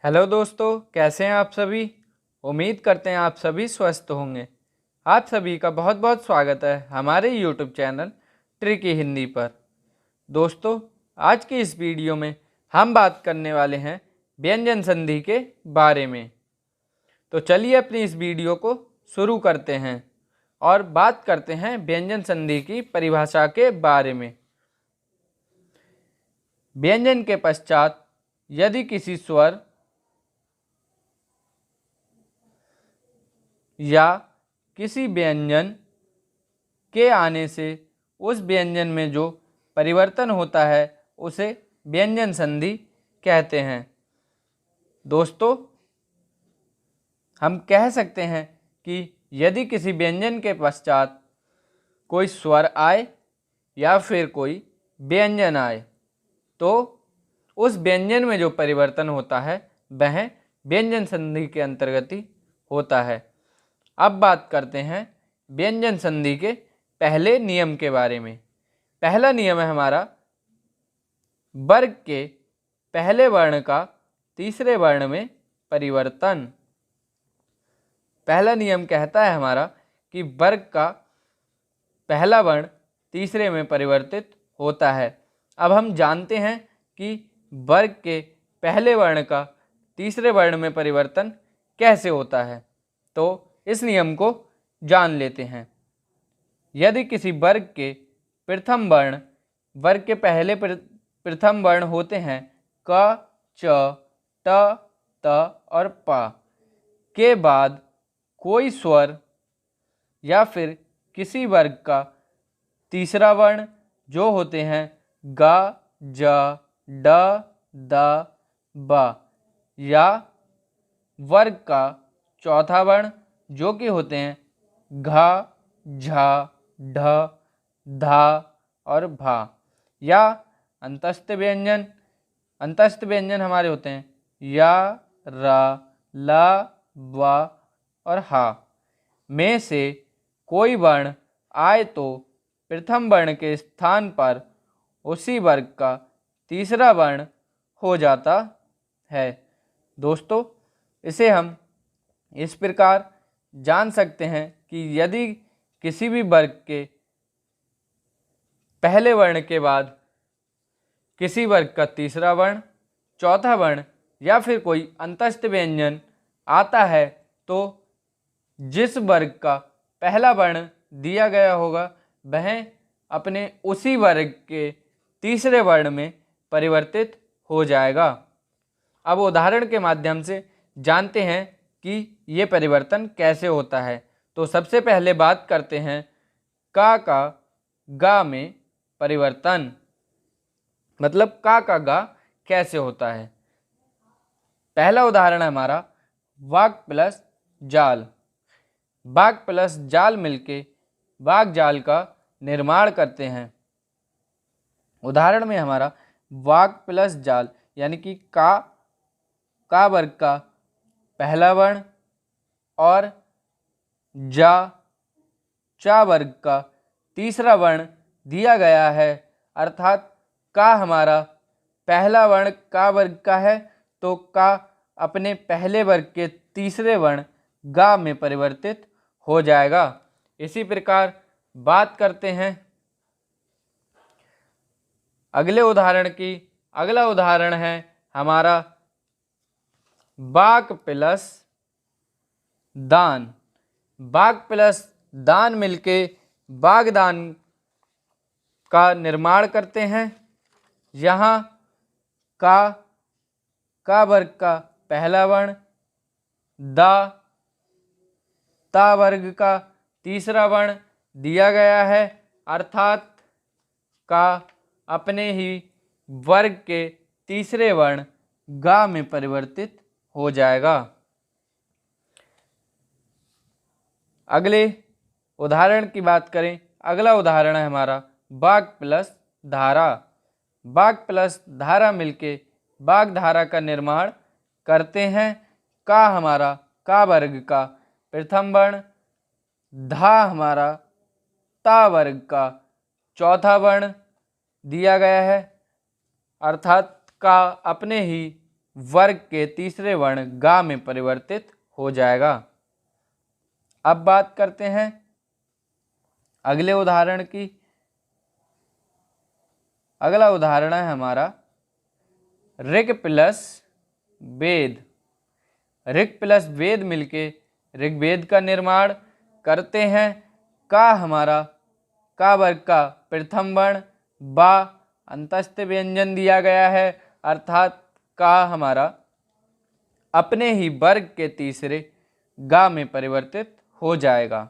Hello दोस्तों, कैसे हैं आप सभी। उम्मीद करते हैं आप सभी स्वस्थ होंगे। आप सभी का बहुत बहुत स्वागत है हमारे यूट्यूब चैनल ट्रिकी हिंदी पर। दोस्तों, आज की इस वीडियो में हम बात करने वाले हैं व्यंजन संधि के बारे में। तो चलिए अपनी इस वीडियो को शुरू करते हैं और बात करते हैं व्यंजन संधि की परिभाषा के बारे में। व्यंजन के पश्चात यदि किसी स्वर या किसी व्यंजन के आने से उस व्यंजन में जो परिवर्तन होता है उसे व्यंजन संधि कहते हैं। दोस्तों, हम कह सकते हैं कि यदि किसी व्यंजन के पश्चात कोई स्वर आए या फिर कोई व्यंजन आए तो उस व्यंजन में जो परिवर्तन होता है वह व्यंजन संधि के अंतर्गत ही होता है। अब बात करते हैं व्यंजन संधि के पहले नियम के बारे में। पहला नियम है हमारा वर्ग के पहले वर्ण का तीसरे वर्ण में परिवर्तन। पहला नियम कहता है हमारा कि वर्ग का पहला वर्ण तीसरे में परिवर्तित होता है। अब हम जानते हैं कि वर्ग के पहले वर्ण का तीसरे वर्ण में परिवर्तन कैसे होता है, तो इस नियम को जान लेते हैं। यदि किसी वर्ग के प्रथम वर्ण वर्ग के पहले प्रथम वर्ण होते हैं क, च, ट, त और प के बाद कोई स्वर या फिर किसी वर्ग का तीसरा वर्ण जो होते हैं ग, ज, ड, द, ब या वर्ग का चौथा वर्ण जो कि होते हैं घ, झ, ढ, धा और भा या अंतस्थ व्यंजन हमारे होते हैं या, र, ल, व और हा में से कोई वर्ण आए तो प्रथम वर्ण के स्थान पर उसी वर्ग का तीसरा वर्ण हो जाता है। दोस्तों, इसे हम इस प्रकार जान सकते हैं कि यदि किसी भी वर्ग के पहले वर्ण के बाद किसी वर्ग का तीसरा वर्ण, चौथा वर्ण या फिर कोई अंतस्थ व्यंजन आता है तो जिस वर्ग का पहला वर्ण दिया गया होगा वह अपने उसी वर्ग के तीसरे वर्ण में परिवर्तित हो जाएगा। अब उदाहरण के माध्यम से जानते हैं कि ये परिवर्तन कैसे होता है। तो सबसे पहले बात करते हैं का गा में परिवर्तन, मतलब का गा कैसे होता है। पहला उदाहरण है हमारा वाक प्लस जाल। वाक प्लस जाल मिलके वाक जाल का निर्माण करते हैं। उदाहरण में हमारा वाक प्लस जाल यानी कि का वर्ग का पहला वर्ण और चा वर्ग का तीसरा वर्ण दिया गया है, अर्थात का हमारा पहला वर्ण का वर्ग का है तो का अपने पहले वर्ग के तीसरे वर्ण गा में परिवर्तित हो जाएगा। इसी प्रकार बात करते हैं अगले उदाहरण की। अगला उदाहरण है हमारा बाक प्लस दान। बाग प्लस दान मिलके बागदान का निर्माण करते हैं। यहाँ का वर्ग का पहला वर्ण, ता वर्ग का तीसरा वर्ण दिया गया है, अर्थात का अपने ही वर्ग के तीसरे वर्ण गा में परिवर्तित हो जाएगा। अगले उदाहरण की बात करें। अगला उदाहरण है हमारा बाग प्लस धारा। बाग प्लस धारा मिलके बाग धारा का निर्माण करते हैं। का हमारा का वर्ग का प्रथम वर्ण, धा हमारा ता वर्ग का चौथा वर्ण दिया गया है, अर्थात का अपने ही वर्ग के तीसरे वर्ण गा में परिवर्तित हो जाएगा। अब बात करते हैं अगले उदाहरण की। अगला उदाहरण है हमारा ऋग प्लस वेद। ऋग प्लस वेद मिलके ऋग्वेद का निर्माण करते हैं। का हमारा का वर्ग का प्रथम वर्ण बा अंतस्थ व्यंजन दिया गया है, अर्थात का हमारा अपने ही वर्ग के तीसरे गा में परिवर्तित हो जाएगा।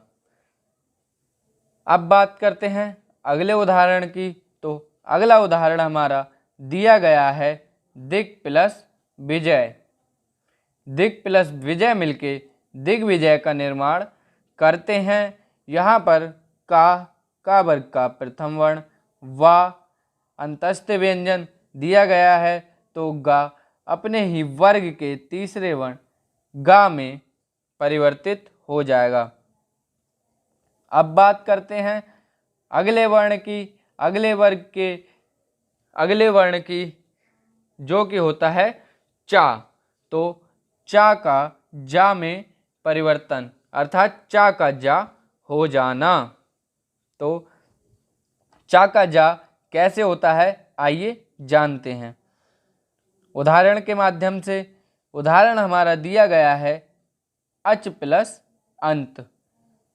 अब बात करते हैं अगले उदाहरण की। तो अगला उदाहरण हमारा दिया गया है दिग प्लस विजय। दिग प्लस विजय मिलके दिग्विजय का निर्माण करते हैं। यहाँ पर का वर्ग का प्रथम वर्ण वा अंतस्थ व्यंजन दिया गया है, तो गा अपने ही वर्ग के तीसरे वर्ण गा में परिवर्तित हो जाएगा। अब बात करते हैं अगले वर्ण की, अगले वर्ग के अगले वर्ण की, जो कि होता है चा। तो चा का जा में परिवर्तन, अर्थात चा का जा हो जाना। तो चा का जा कैसे होता है, आइए जानते हैं उदाहरण के माध्यम से। उदाहरण हमारा दिया गया है अच प्लस अंत।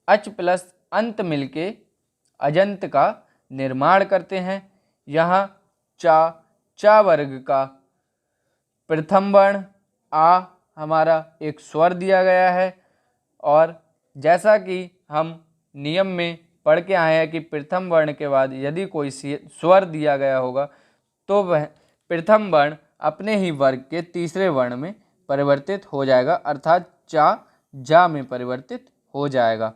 अच प्लस अंत मिलके अजंत का निर्माण करते हैं। यहाँ चा वर्ग का प्रथम वर्ण आ हमारा एक स्वर दिया गया है, और जैसा कि हम नियम में पढ़ के आए हैं कि प्रथम वर्ण के बाद यदि कोई स्वर दिया गया होगा तो वह प्रथम वर्ण अपने ही वर्ग के तीसरे वर्ण में परिवर्तित हो जाएगा, अर्थात चा जा में परिवर्तित हो जाएगा।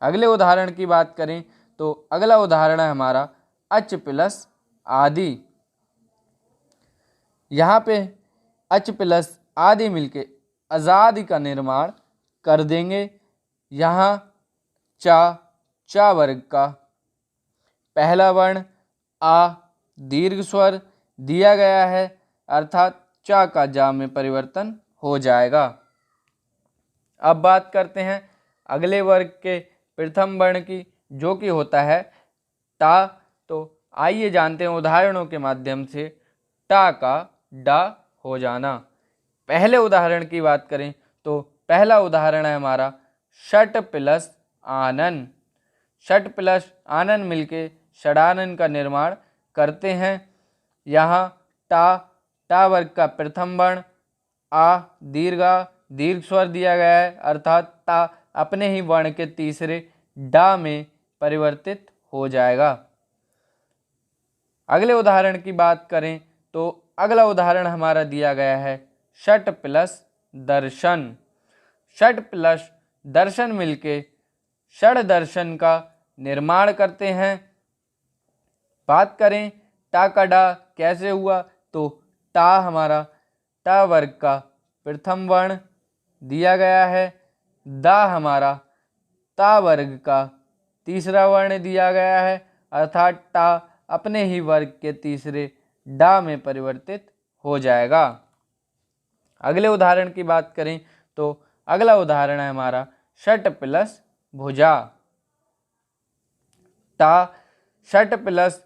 अगले उदाहरण की बात करें तो अगला उदाहरण है हमारा अच प्लस आदि। यहाँ पे अच प्लस आदि मिलके आज़ादी का निर्माण कर देंगे। यहाँ चा वर्ग का पहला वर्ण आ दीर्घ स्वर दिया गया है, अर्थात चा का जा में परिवर्तन हो जाएगा। अब बात करते हैं अगले वर्ग के प्रथम वर्ण की, जो कि होता है टा। तो आइए जानते हैं उदाहरणों के माध्यम से टा का डा हो जाना। पहले उदाहरण की बात करें तो पहला उदाहरण है हमारा षट प्लस आनन। षट प्लस आनन मिलके षडानन का निर्माण करते हैं। यहाँ टा वर्ग का प्रथम वर्ण आ दीर्घ स्वर दिया गया है, अर्थात टा अपने ही वर्ण के तीसरे डा में परिवर्तित हो जाएगा। अगले उदाहरण की बात करें तो अगला उदाहरण हमारा दिया गया है षट प्लस दर्शन। षट प्लस दर्शन मिलके षड दर्शन का निर्माण करते हैं। बात करें टा का डा कैसे हुआ, तो टा हमारा टा वर्ग का प्रथम वर्ण दिया गया है, दा हमारा ता वर्ग का तीसरा वर्ण दिया गया है, अर्थात टा अपने ही वर्ग के तीसरे डा में परिवर्तित हो जाएगा। अगले उदाहरण की बात करें तो अगला उदाहरण है हमारा षट प्लस भुजा। टा षट प्लस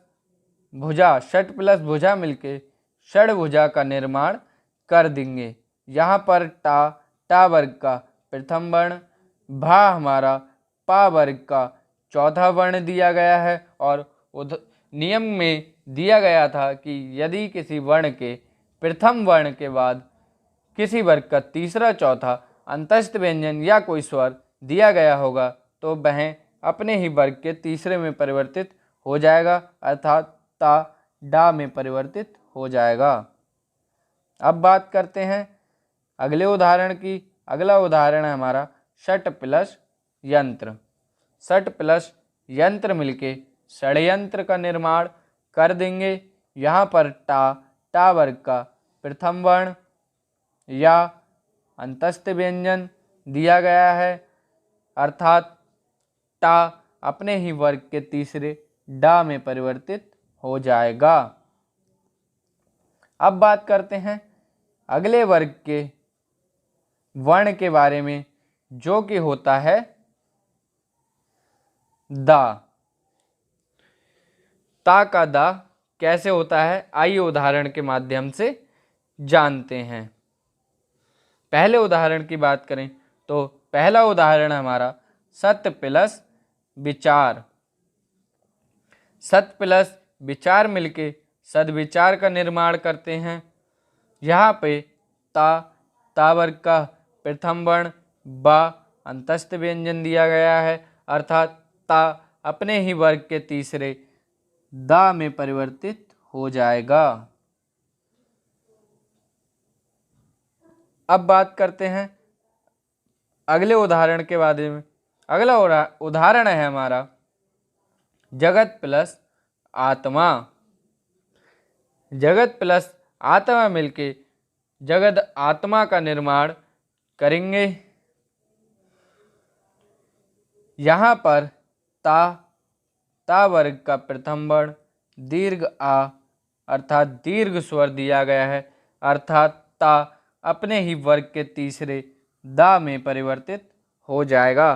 भुजा मिलके षडभुजा का निर्माण कर देंगे। यहाँ पर टा वर्ग का प्रथम वर्ण, भा हमारा पा वर्ग का चौथा वर्ण दिया गया है, और नियम में दिया गया था कि यदि किसी वर्ण के प्रथम वर्ण के बाद किसी वर्ग का तीसरा चौथा अंतस्थ व्यंजन या कोई स्वर दिया गया होगा तो वह अपने ही वर्ग के तीसरे में परिवर्तित हो जाएगा, अर्थात ता डा में परिवर्तित हो जाएगा। अब बात करते हैं अगले उदाहरण की। अगला उदाहरण है हमारा षट प्लस यंत्र। षट प्लस यंत्र मिलके षड्यंत्र का निर्माण कर देंगे। यहाँ पर टा वर्ग का प्रथम वर्ण या अंतस्थ व्यंजन दिया गया है, अर्थात टा अपने ही वर्ग के तीसरे डा में परिवर्तित हो जाएगा। अब बात करते हैं अगले वर्ग के वर्ण के बारे में, जो कि होता है दा। ता का दा कैसे होता है, आइए उदाहरण के माध्यम से जानते हैं। पहले उदाहरण की बात करें तो पहला उदाहरण हमारा सत्य प्लस विचार। सत्य प्लस विचार मिलके सद्विचार का निर्माण करते हैं। यहाँ पे ता वर्ग का प्रथम वर्ण बा अंतस्थ व्यंजन दिया गया है, अर्थात ता अपने ही वर्ग के तीसरे दा में परिवर्तित हो जाएगा। अब बात करते हैं अगले उदाहरण के बारे में। अगला उदाहरण है हमारा जगत प्लस आत्मा। जगत प्लस आत्मा मिलके जगत आत्मा का निर्माण करेंगे। यहाँ पर ता वर्ग का प्रथम वर्ण दीर्घ आ अर्थात दीर्घ स्वर दिया गया है, अर्थात ता अपने ही वर्ग के तीसरे दा में परिवर्तित हो जाएगा।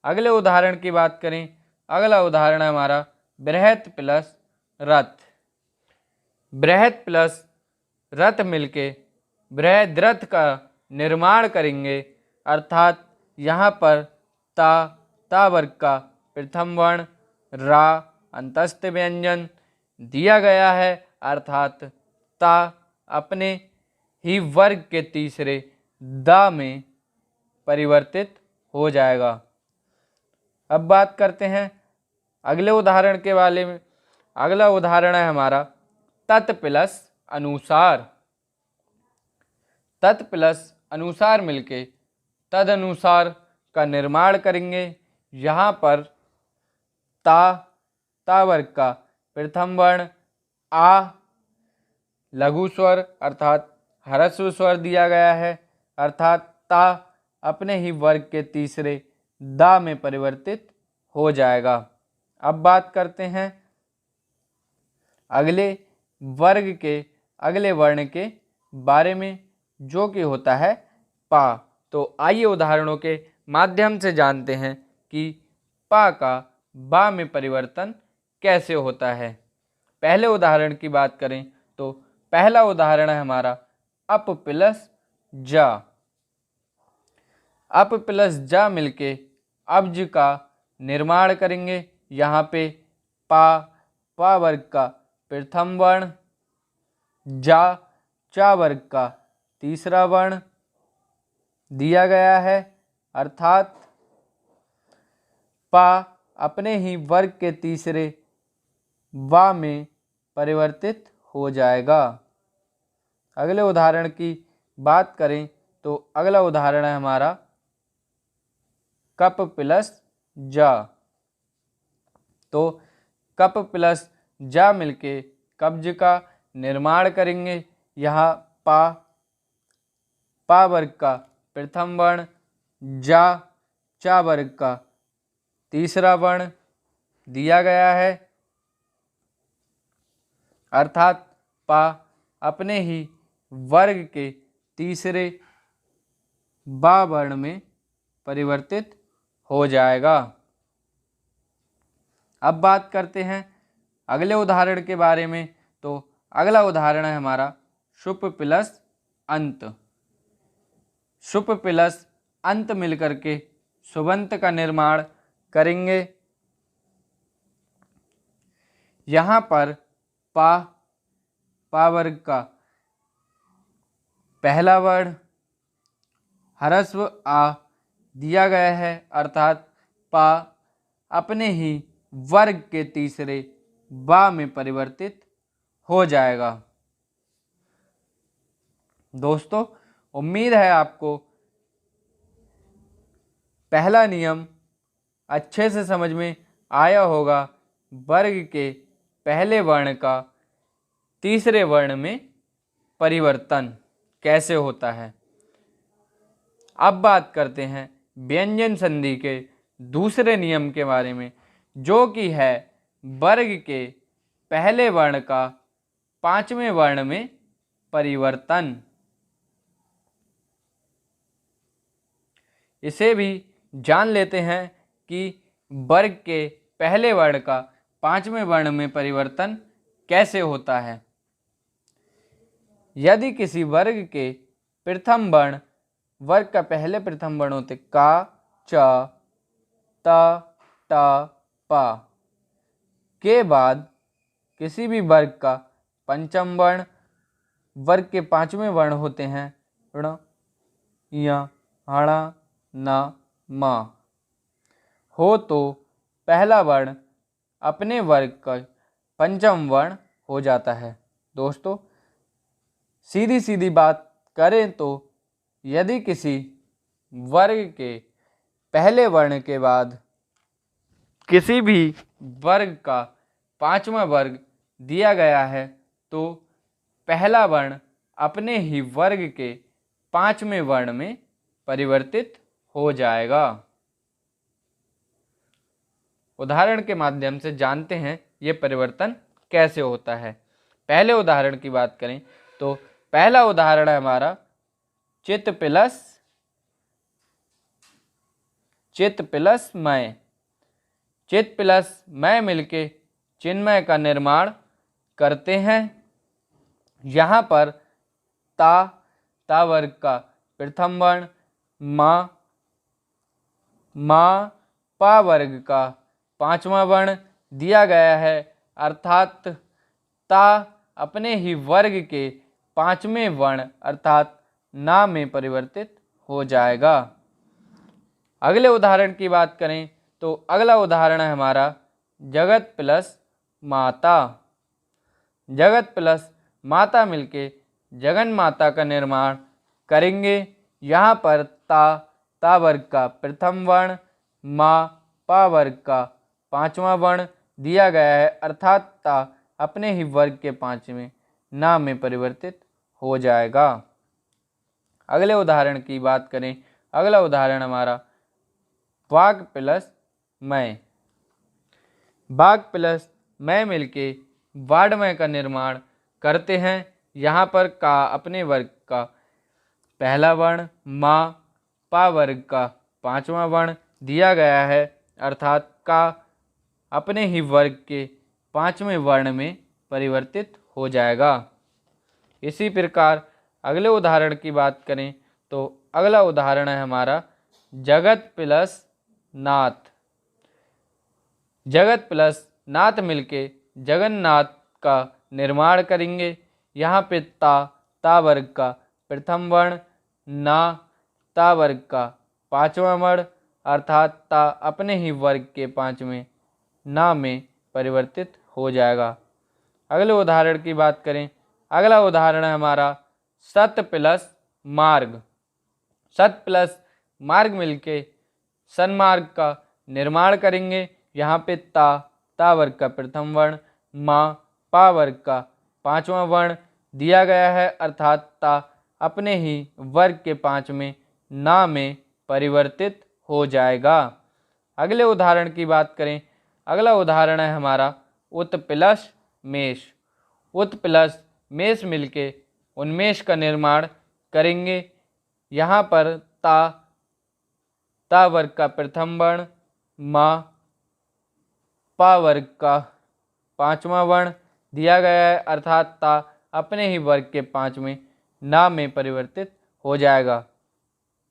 अगले उदाहरण की बात करें, अगला उदाहरण है हमारा बृहत प्लस रथ। बृहत प्लस रथ मिलके बृहद रथ का निर्माण करेंगे, अर्थात यहाँ पर ता वर्ग का प्रथम वर्ण रा अंतस्थ व्यंजन दिया गया है, अर्थात ता अपने ही वर्ग के तीसरे दा में परिवर्तित हो जाएगा। अब बात करते हैं अगले उदाहरण के बारे में। अगला उदाहरण है हमारा तत् प्लस अनुसार। तत् प्लस अनुसार मिलके तदनुसार का निर्माण करेंगे। यहाँ पर ता वर्ग का प्रथम वर्ण आ लघु स्वर अर्थात ह्रस्व स्वर दिया गया है, अर्थात ता अपने ही वर्ग के तीसरे दा में परिवर्तित हो जाएगा। अब बात करते हैं अगले वर्ग के अगले वर्ण के बारे में, जो कि होता है पा। तो आइए उदाहरणों के माध्यम से जानते हैं कि पा का बा में परिवर्तन कैसे होता है। पहले उदाहरण की बात करें तो पहला उदाहरण है हमारा अप प्लस जा। अप प्लस जा मिलके अब्ज का निर्माण करेंगे। यहाँ पे पा वर्ग का प्रथम वर्ण चा वर्ग का तीसरा वर्ण दिया गया है, अर्थात पा अपने ही वर्ग के तीसरे वा में परिवर्तित हो जाएगा। अगले उदाहरण की बात करें तो अगला उदाहरण है हमारा कप प्लस जा। तो कप प्लस जा मिलके कब्ज का निर्माण करेंगे। यहाँ पा वर्ग का प्रथम वर्ण चा वर्ग का तीसरा वर्ण दिया गया है, अर्थात पा अपने ही वर्ग के तीसरे बा वर्ण में परिवर्तित हो जाएगा। अब बात करते हैं अगले उदाहरण के बारे में। तो अगला उदाहरण है हमारा शुप प्लस अंत। शुप प्लस अंत मिलकर के सुबंत का निर्माण करेंगे। यहाँ पर पा वर्ग का पहला वर्ण ह्रस्व आ दिया गया है, अर्थात पा अपने ही वर्ग के तीसरे बा में परिवर्तित हो जाएगा। दोस्तों, उम्मीद है आपको पहला नियम अच्छे से समझ में आया होगा। वर्ग के पहले वर्ण का तीसरे वर्ण में परिवर्तन कैसे होता है। अब बात करते हैं व्यंजन संधि के दूसरे नियम के बारे में, जो कि है वर्ग के पहले वर्ण का पांचवें वर्ण में परिवर्तन। इसे भी जान लेते हैं कि वर्ग के पहले वर्ण का पांचवें वर्ण में परिवर्तन कैसे होता है। यदि किसी वर्ग के प्रथम वर्ण, वर्ग का पहले प्रथम वर्ण होते का, च, त, ट, प के बाद किसी भी वर्ग का पंचम वर्ण, वर्ग के पांचवें वर्ण होते हैं ण, य, हण, न, म हो तो पहला वर्ण अपने वर्ग का पंचम वर्ण हो जाता है। दोस्तों सीधी सीधी बात करें तो यदि किसी वर्ग के पहले वर्ण के बाद किसी भी वर्ग का पांचवा वर्ग दिया गया है तो पहला वर्ण अपने ही वर्ग के पांचवें वर्ण में परिवर्तित हो जाएगा। उदाहरण के माध्यम से जानते हैं ये परिवर्तन कैसे होता है। पहले उदाहरण की बात करें तो पहला उदाहरण है हमारा चित प्लस मय। चित प्लस मय मिलके चिन्मय का निर्माण करते हैं। यहाँ पर ता वर्ग का प्रथम वर्ण, मा पा वर्ग का पांचवा वर्ण दिया गया है, अर्थात ता अपने ही वर्ग के पांचवें वर्ण अर्थात ना में परिवर्तित हो जाएगा। अगले उदाहरण की बात करें तो अगला उदाहरण है हमारा जगत प्लस माता। जगत प्लस माता मिलके जगन माता का निर्माण करेंगे। यहाँ पर ता वर्ग का प्रथम वर्ण, पा वर्ग का पांचवा वर्ण दिया गया है, अर्थात ता अपने ही वर्ग के पांचवें ना में परिवर्तित हो जाएगा। अगले उदाहरण की बात करें, अगला उदाहरण हमारा वाग प्लस मय। बाग प्लस मय मिलके वाडमय का निर्माण करते हैं। यहाँ पर का अपने वर्ग का पहला वर्ण, पा वर्ग का पांचवा वर्ण दिया गया है, अर्थात का अपने ही वर्ग के पांचवें वर्ण में परिवर्तित हो जाएगा। इसी प्रकार अगले उदाहरण की बात करें तो अगला उदाहरण है हमारा जगत प्लस नाथ। जगत प्लस नाथ मिलके जगन्नाथ का निर्माण करेंगे। यहाँ पे ता वर्ग का प्रथम वर्ण, ता वर्ग का पांचवा वर्ण अर्थात ता अपने ही वर्ग के पांचवें ना में परिवर्तित हो जाएगा। अगले उदाहरण की बात करें, अगला उदाहरण है हमारा सत प्लस मार्ग। सत प्लस मार्ग मिलके सन्मार्ग का निर्माण करेंगे। यहाँ पे ता वर्ग का प्रथम वर्ण, पा वर्ग का पांचवा वर्ण दिया गया है, अर्थात ता अपने ही वर्ग के पांचवें ना में परिवर्तित हो जाएगा। अगले उदाहरण की बात करें, अगला उदाहरण है हमारा उत प्लस मेष। उत प्लस मेष मिलके उन्मेष का निर्माण करेंगे। यहाँ पर ता वर्ग का प्रथम वर्ण, पा वर्ग का पांचवा वर्ण दिया गया है, अर्थात ता अपने ही वर्ग के पांचवें ना में परिवर्तित हो जाएगा।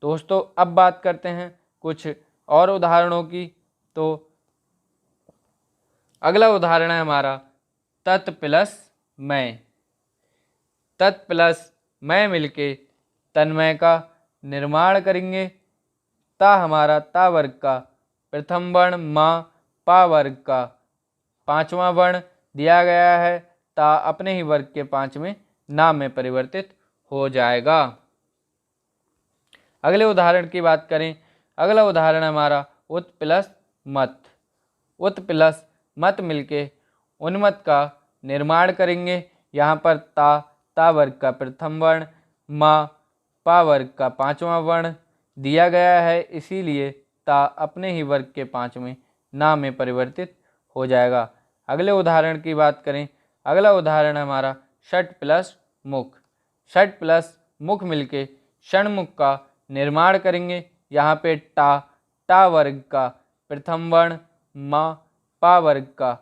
दोस्तों अब बात करते हैं कुछ और उदाहरणों की। तो अगला उदाहरण है हमारा तत् प्लस मय। तत् प्लस मय मिलके तन्मय का निर्माण करेंगे। ता हमारा ता वर्ग का प्रथम वर्ण, पा वर्ग का पांचवा वर्ण दिया गया है, ता अपने ही वर्ग के पांचवें ना में परिवर्तित हो जाएगा। अगले उदाहरण की बात करें, अगला उदाहरण हमारा उत प्लस मत। उत प्लस मत मिलके उन्मत का निर्माण करेंगे। यहाँ पर ता वर्ग का प्रथम वर्ण, पा वर्ग का पांचवा वर्ण दिया गया है, इसीलिए ता अपने ही वर्ग के पांचवें ना में परिवर्तित हो जाएगा। अगले उदाहरण की बात करें, अगला उदाहरण हमारा षट प्लस मुख। षट प्लस मुख मिलके षणमुख का निर्माण करेंगे। यहाँ पे टा, टा वर्ग का प्रथम वर्ण, मा, पा वर्ग का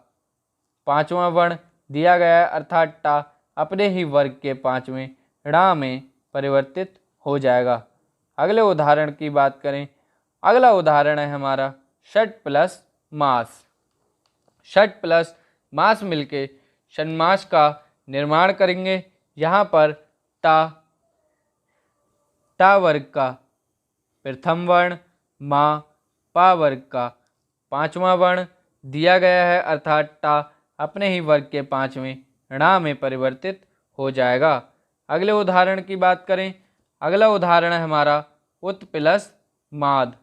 पांचवा वर्ण दिया गया है, अर्थात टा अपने ही वर्ग के पांचवें णा में परिवर्तित हो जाएगा। अगले उदाहरण की बात करें, अगला उदाहरण है हमारा षट प्लस मास। षट प्लस मास मिलके षण्मास का निर्माण करेंगे। यहाँ पर टा, टा वर्ग का प्रथम वर्ण, मा, पा वर्ग का पांचवा वर्ण दिया गया है, अर्थात टा अपने ही वर्ग के पांचवें णा में परिवर्तित हो जाएगा। अगले उदाहरण की बात करें, अगला उदाहरण है हमारा उत प्लस माद।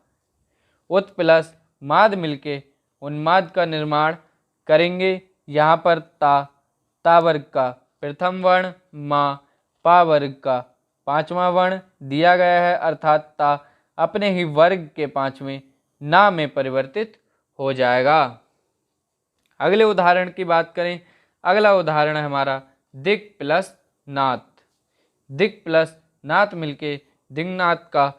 उत प्लस माद मिलके उन्माद का निर्माण करेंगे। यहाँ पर ता वर्ग का प्रथम वर्ण, मा, पा वर्ग का पांचवा वर्ण दिया गया है, अर्थात ता अपने ही वर्ग के पांचवें ना में परिवर्तित हो जाएगा। अगले उदाहरण की बात करें, अगला उदाहरण है हमारा दिक् प्लस नात। दिक् प्लस नात मिलके दिङ्नात का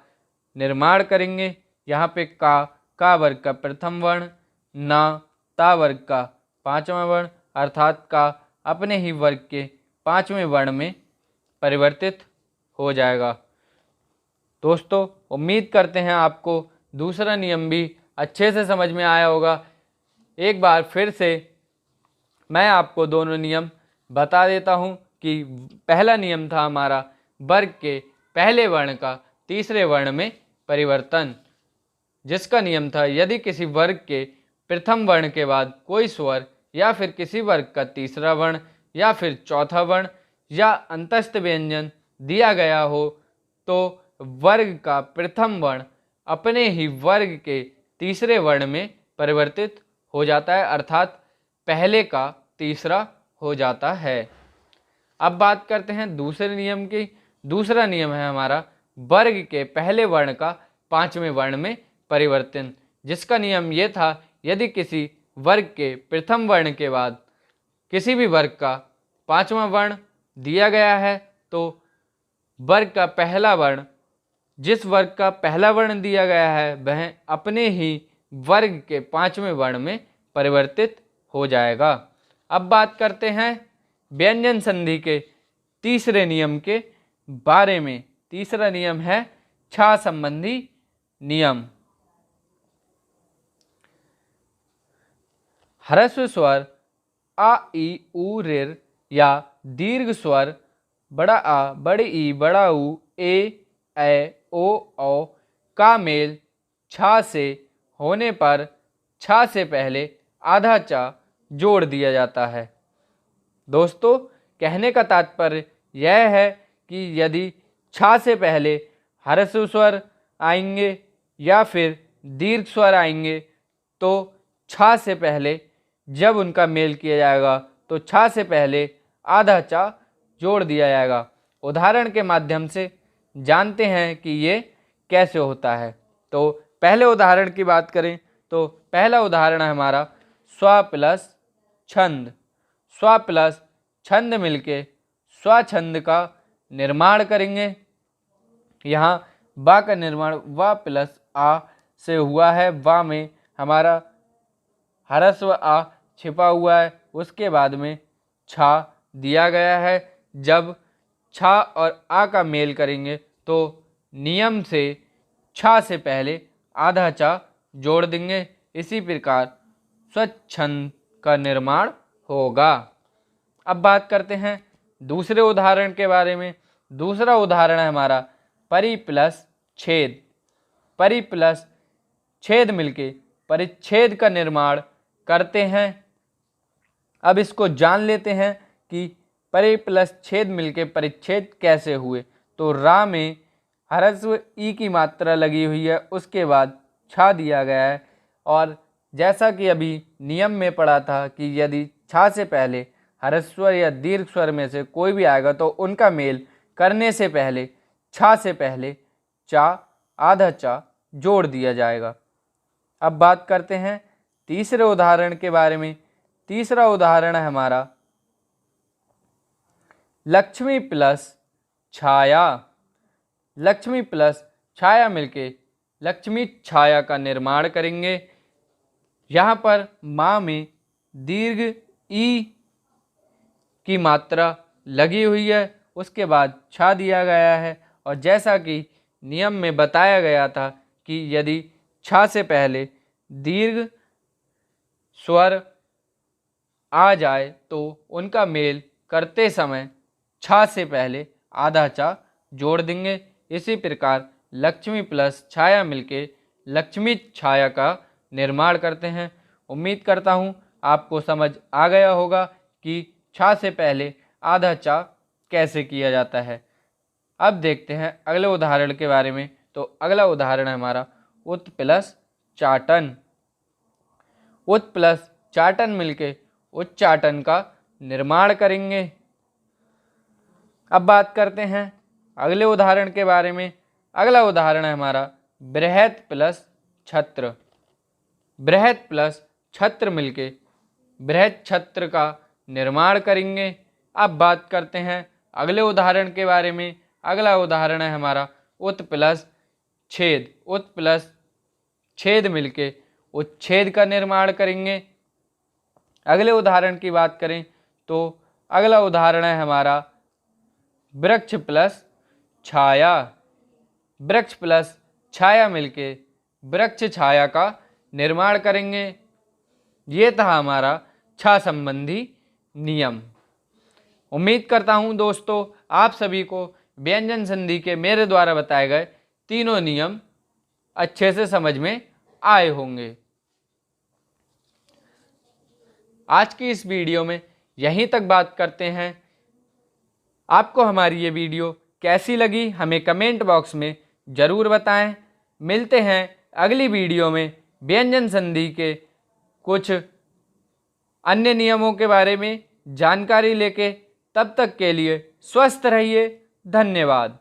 निर्माण करेंगे। यहाँ पे का वर्ग का प्रथम वर्ण, ना, ता वर्ग का पांचवा वर्ण, अर्थात का अपने ही वर्ग के पांचवें वर्ण में परिवर्तित हो जाएगा। दोस्तों, उम्मीद करते हैं आपको दूसरा नियम भी अच्छे से समझ में आया होगा। एक बार फिर से मैं आपको दोनों नियम बता देता हूं कि पहला नियम था हमारा वर्ग के पहले वर्ण का तीसरे वर्ण में परिवर्तन, जिसका नियम था यदि किसी वर्ग के प्रथम वर्ण के बाद कोई स्वर या फिर किसी वर्ग का तीसरा वर्ण या फिर चौथा वर्ण या अंतस्थ व्यंजन दिया गया हो तो वर्ग का प्रथम वर्ण अपने ही वर्ग के तीसरे वर्ण में परिवर्तित हो जाता है, अर्थात पहले का तीसरा हो जाता है। अब बात करते हैं दूसरे नियम की। दूसरा नियम है हमारा वर्ग के पहले वर्ण का पांचवें वर्ण में परिवर्तन, जिसका नियम ये था यदि किसी वर्ग के प्रथम वर्ण के बाद किसी भी वर्ग का पांचवा वर्ण दिया गया है तो वर्ग का पहला वर्ण, जिस वर्ग का पहला वर्ण दिया गया है वह अपने ही वर्ग के पांचवें वर्ण में परिवर्तित हो जाएगा। अब बात करते हैं व्यंजन संधि के तीसरे नियम के बारे में। तीसरा नियम है छा संबंधी नियम। ह्रस्व स्वर आ, ई, उ, ऋ या दीर्घ स्वर बड़ा आ, बड़े ई, बड़ा ऊ, ए, ओ, औ का मेल छा से होने पर छा से पहले आधा चा जोड़ दिया जाता है। दोस्तों, कहने का तात्पर्य यह है कि यदि छा से पहले ह्रस्व स्वर आएंगे या फिर दीर्घ स्वर आएंगे तो छा से पहले जब उनका मेल किया जाएगा तो छा से पहले आधा चा जोड़ दिया जाएगा। उदाहरण के माध्यम से जानते हैं कि ये कैसे होता है। तो पहले उदाहरण की बात करें तो पहला उदाहरण है हमारा स्व प्लस छंद। स्व प्लस छंद मिलके स्वछंद का निर्माण करेंगे। यहाँ बा का निर्माण व प्लस आ से हुआ है। वा में हमारा ह्रस्व आ छिपा हुआ है, उसके बाद में छा दिया गया है। जब छा और आ का मेल करेंगे तो नियम से छा से पहले आधा चा जोड़ देंगे। इसी प्रकार स्वच्छंद का निर्माण होगा। अब बात करते हैं दूसरे उदाहरण के बारे में। दूसरा उदाहरण है हमारा परि प्लस छेद। परि प्लस छेद मिलके परिच्छेद का निर्माण करते हैं। अब इसको जान लेते हैं कि परि प्लस छेद मिलके परिच्छेद कैसे हुए। तो रा में ह्रस्व ई की मात्रा लगी हुई है, उसके बाद छा दिया गया है। और जैसा कि अभी नियम में पढ़ा था कि यदि छा से पहले ह्रस्व या दीर्घ स्वर में से कोई भी आएगा तो उनका मेल करने से पहले छा से पहले चा आधा चा जोड़ दिया जाएगा। अब बात करते हैं तीसरे उदाहरण के बारे में। तीसरा उदाहरण है हमारा लक्ष्मी प्लस छाया। लक्ष्मी प्लस छाया मिलके लक्ष्मी छाया का निर्माण करेंगे। यहाँ पर माँ में दीर्घ ई की मात्रा लगी हुई है, उसके बाद छा दिया गया है। और जैसा कि नियम में बताया गया था कि यदि छा से पहले दीर्घ स्वर आ जाए तो उनका मेल करते समय छा से पहले आधा चा जोड़ देंगे। इसी प्रकार लक्ष्मी प्लस छाया मिलके लक्ष्मी छाया का निर्माण करते हैं। उम्मीद करता हूँ आपको समझ आ गया होगा कि छा से पहले आधा चा कैसे किया जाता है। अब देखते हैं अगले उदाहरण के बारे में। तो अगला उदाहरण है हमारा उत प्लस चाटन। उत प्लस चाटन मिलके उच्चाटन का निर्माण करेंगे। अब बात करते हैं अगले उदाहरण के बारे में। अगला उदाहरण है हमारा बृहत प्लस छत्र। बृहत प्लस छत्र मिलके बृहत छत्र का निर्माण करेंगे। अब बात करते हैं अगले उदाहरण के बारे में। अगला उदाहरण है हमारा उत प्लस छेद। उत प्लस छेद मिलके उच्छेद का निर्माण करेंगे। अगले उदाहरण की बात करें तो अगला उदाहरण है हमारा वृक्ष प्लस छाया। वृक्ष प्लस छाया मिलके वृक्ष छाया का निर्माण करेंगे। ये था हमारा छा संबंधी नियम। उम्मीद करता हूँ दोस्तों आप सभी को व्यंजन संधि के मेरे द्वारा बताए गए तीनों नियम अच्छे से समझ में आए होंगे। आज की इस वीडियो में यहीं तक बात करते हैं। आपको हमारी ये वीडियो कैसी लगी हमें कमेंट बॉक्स में ज़रूर बताएं। मिलते हैं अगली वीडियो में व्यंजन संधि के कुछ अन्य नियमों के बारे में जानकारी लेके। तब तक के लिए स्वस्थ रहिए। धन्यवाद।